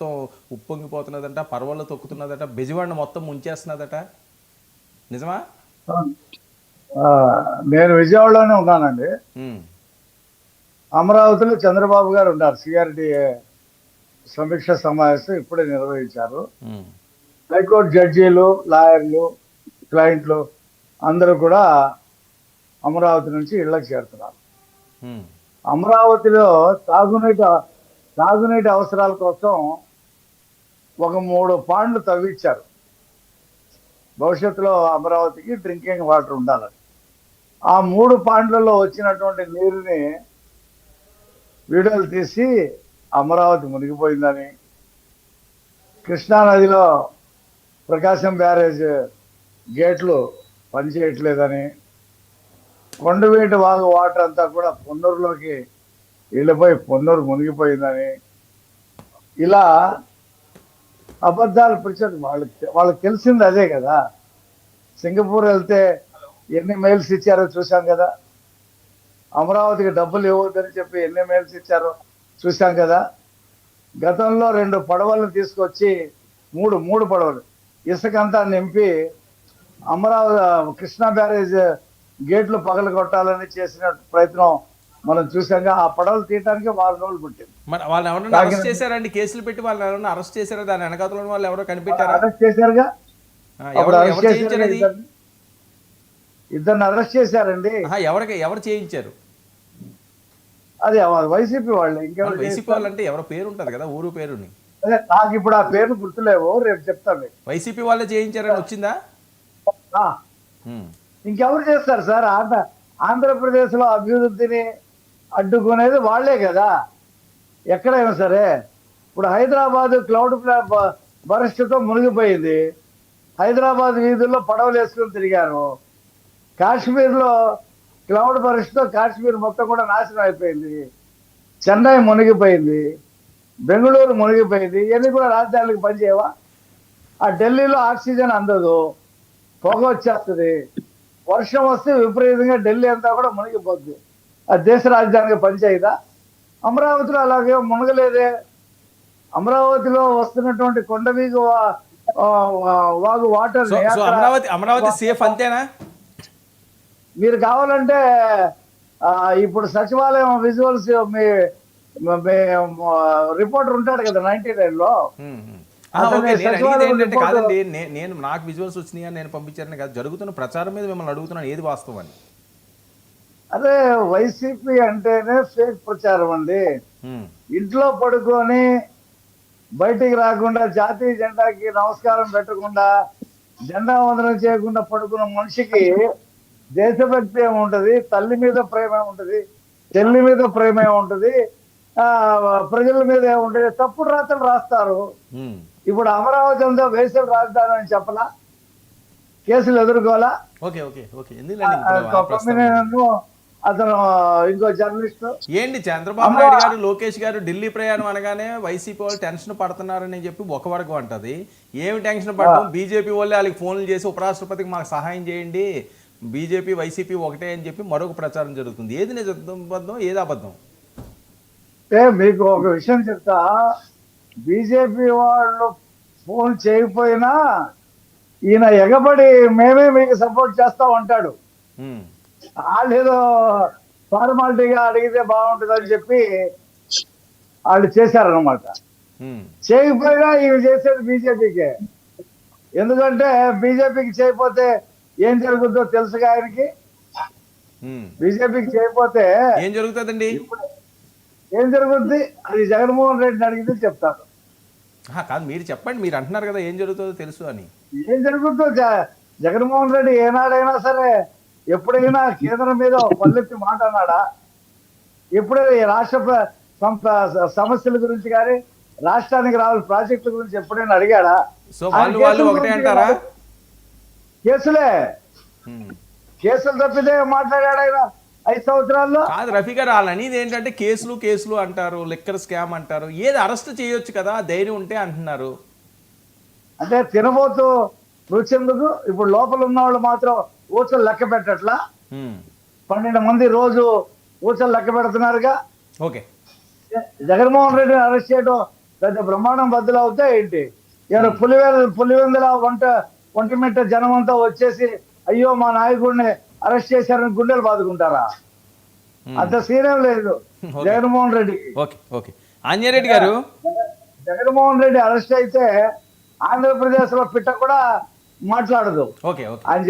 మొత్తం ఉప్పొంగిపోతున్నదంట, పరవళ్ళు తొక్కుతున్నదట, బెజవాడిని మొత్తం ముంచేస్తున్నదట. నిజమా? ఆ, నేను విజయవాడలోనే ఉన్నానండి. ఉమ్, అమరావతిలో చంద్రబాబు గారు ఉన్నారు. సిఆర్డీఏ సమీక్ష సమావేశం ఇప్పుడే నిర్వహించారు. ఉమ్, హైకోర్టు జడ్జీలు, లాయర్లు, క్లయింట్లు అందరూ కూడా అమరావతి నుంచి ఇళ్లకు చేరుతున్నారు. ఉమ్, అమరావతిలో తాగునీటి అవసరాల కోసం ఒక 3 పాండ్లు తవ్వించారు. భవిష్యత్తులో అమరావతికి డ్రింకింగ్ వాటర్ ఉండాలని. ఆ 3 పాండ్లలో వచ్చినటువంటి నీరుని వీడియోలు తీసి అమరావతి మునిగిపోయిందని, కృష్ణానదిలో ప్రకాశం బ్యారేజ్ గేట్లు పనిచేయట్లేదని, కొండవీటి వాగు వాటర్ అంతా కూడా పొన్నూరులోకి వెళ్ళిపోయి పొన్నూరు మునిగిపోయిందని, ఇలా అబద్ధాలు పిలిచారు. వాళ్ళకి తెలిసింది అదే కదా. సింగపూర్ వెళ్తే ఎన్ని మెయిల్స్ ఇచ్చారో చూసాం కదా. అమరావతికి డబ్బులు ఇవ్వద్దని చెప్పి ఎన్ని మెయిల్స్ ఇచ్చారో చూసాం కదా. గతంలో 2 పడవలను తీసుకొచ్చి మూడు పడవలు ఇసుకంతా నింపి అమరావతి కృష్ణా బ్యారేజ్ గేట్లు పగలు కొట్టాలని చేసిన ప్రయత్నం మనం చూసాంగా. ఆ పడవలు తీయడానికి 4 రోజులు పుట్టింది. మరి వాళ్ళని ఎవరైనా అరెస్ట్ చేశారండి? కేసులు పెట్టి వాళ్ళని ఎవరైనా అరెస్ట్ చేశారా? దాని వెనకాతలో వాళ్ళు ఎవరో కనిపెట్టారా? అరెస్ట్ చేశారుగా. అప్పుడు అరెస్ట్ చేయించారు? అది ఇద్దరిని అరెస్ట్ చేశారండి. ఎవరు చేయించారు? అది వైసీపీ వాళ్ళు. ఇంకెవరు? వైసీపీ వాళ్ళు అంటే ఎవరో పేరు ఉంటది కదా, ఊరు పేరుని. అదే నాకు ఇప్పుడు ఆ పేరు గుర్తులేవు, రేపు చెప్తాను. వైసీపీ వాళ్ళే చేయించారని వచ్చిందా? ఇంకెవరు చేస్తారు సార్? ఆంధ్రప్రదేశ్ లో అభివృద్ధిని అడ్డుకునేది వాళ్లే కదా, ఎక్కడైనా సరే. ఇప్పుడు హైదరాబాద్ క్లౌడ్ బరస్టుతో మునిగిపోయింది. హైదరాబాద్ వీధుల్లో పడవలు వేసుకుని తిరిగారు. కాశ్మీర్లో క్లౌడ్ బరస్టుతో కాశ్మీర్ మొత్తం కూడా నాశనం అయిపోయింది. చెన్నై మునిగిపోయింది, బెంగళూరు మునిగిపోయింది. ఇవన్నీ కూడా రాజధానికి పనిచేయవా? ఆ ఢిల్లీలో ఆక్సిజన్ అందదు, పొగ వచ్చేస్తుంది. వర్షం వస్తే విపరీతంగా ఢిల్లీ అంతా కూడా మునిగిపోద్ది. ఆ దేశ రాజధానికి పనిచేయదా? అమరావతిలో అలాగే మునగలేదే. అమరావతిలో వస్తున్నటువంటి కొండవీగు వాగు వాటర్ అమరావతి సేఫ్ అంతేనా? మీరు కావాలంటే ఇప్పుడు సచివాలయం విజువల్స్ మీ రిపోర్టర్ ఉంటాడు కదా 99 లో. ఏంటంటే కాదండి, నేను నాకు విజువల్స్ వచ్చినాయి అని నేను పంపించారని కాదు, జరుగుతున్న ప్రచారం మీద మిమ్మల్ని అడుగుతున్నాను, ఏది వాస్తవం అని. అదే వైసీపీ అంటేనే ఫేక్ ప్రచారం అండి. ఇంట్లో పడుకొని బయటికి రాకుండా, జాతీయ జెండాకి నమస్కారం పెట్టకుండా, జెండా వందనం చేయకుండా పడుకున్న మనిషికి దేశభక్తి ఏముంటది? తల్లి మీద ప్రేమ ఏముంటది? చెల్లి మీద ప్రేమ ఏముంటది? ప్రజల మీద ఏముంటది? తప్పుడు రాతలు రాస్తారు. ఇప్పుడు అమరావతి ఉందో వేసవి రాజధాని అని చెప్పలా, కేసులు ఎదుర్కోవాలా. అతను ఇంకో జర్నలిస్ట్ ఏంటి చంద్రబాబు నాయుడు గారు, లోకేష్ గారు ఢిల్లీ ప్రయాణం అనగానే వైసీపీ వాళ్ళు టెన్షన్ పడుతున్నారని చెప్పి ఒక వర్గం అంటది. ఏమి టెన్షన్ పడటం? బీజేపీ వాళ్ళే వాళ్ళకి ఫోన్లు చేసి ఉపరాష్ట్రపతికి మాకు సహాయం చేయండి, బీజేపీ వైసీపీ ఒకటే అని చెప్పి మరొక ప్రచారం జరుగుతుంది. ఏది నిజం, ఏది అబద్ధం? మీకు ఒక విషయం చెప్తా. బీజేపీ వాళ్ళు ఫోన్ చేయకపోయినా ఈయన ఎగబడి మేమే మీకు సపోర్ట్ చేస్తాం అంటాడు. వాళ్ళు ఏదో ఫార్మాలిటీగా అడిగితే బాగుంటుందని చెప్పి వాళ్ళు చేశారనమాట. చేయకపోయినా ఈయన చేసేది బీజేపీకే. ఎందుకంటే బీజేపీకి చేయకపోతే ఏం జరుగుతుందో తెలుసుగా ఆయనకి. బీజేపీకి చేయకపోతే ఏం జరుగుతుందండి? ఏం జరుగుద్ది అది జగన్మోహన్ రెడ్డిని అడిగితే చెప్తారు. కాదు, మీరు చెప్పండి. మీరు అంటున్నారు కదా ఏం జరుగుతుందో తెలుసు అని. ఏం జరుగుతుందో జగన్మోహన్ రెడ్డి ఏనాడైనా సరే, ఎప్పుడైనా కేంద్రం మీద పల్లెత్తి మాట అన్నాడా? ఎప్పుడైనా ఈ రాష్ట్ర సమస్యల గురించి కానీ, రాష్ట్రానికి రావాల్సిన ప్రాజెక్టుల గురించి ఎప్పుడైనా అడిగాడా? కేసులు తప్పితే మాట్లాడాడు ఆయన 5 సంవత్సరాల్లో. కాదు రఫీ గారు, వాళ్ళు అనేది ఏంటంటే కేసులు అంటారు, లిక్కర్ స్కామ్ అంటారు. ఏది అరెస్ట్ చేయొచ్చు కదా, ధైర్యం ఉంటే అంటున్నారు. అంటే తినబోతూ రుచెందుకు? ఇప్పుడు లోపల ఉన్న వాళ్ళు మాత్రం ఊచలు లెక్క పెట్టట్లా. 12 మంది రోజు ఊచలు లెక్క పెడుతున్నారుగా. ఓకే, జగన్మోహన్ రెడ్డిని అరెస్ట్ చేయడం పెద్ద బ్రహ్మాండం బద్దలు అవుతాయి ఏంటి? ఇలా పులివెందుల ఒంటిమిట్ట జనం అంతా వచ్చేసి అయ్యో మా నాయకుడిని అరెస్ట్ చేశారని గుండెలు బాదుకుంటారా? అంత సీనం లేదు జగన్మోహన్ రెడ్డికి. ఓకే ఓకే ఆంజనేయురెడ్డి గారు, జగన్మోహన్ రెడ్డి అరెస్ట్ అయితే ఆంధ్రప్రదేశ్ లో పిట్ట కూడా మాట్లాడదు. ఓకే ఓకే ఆయన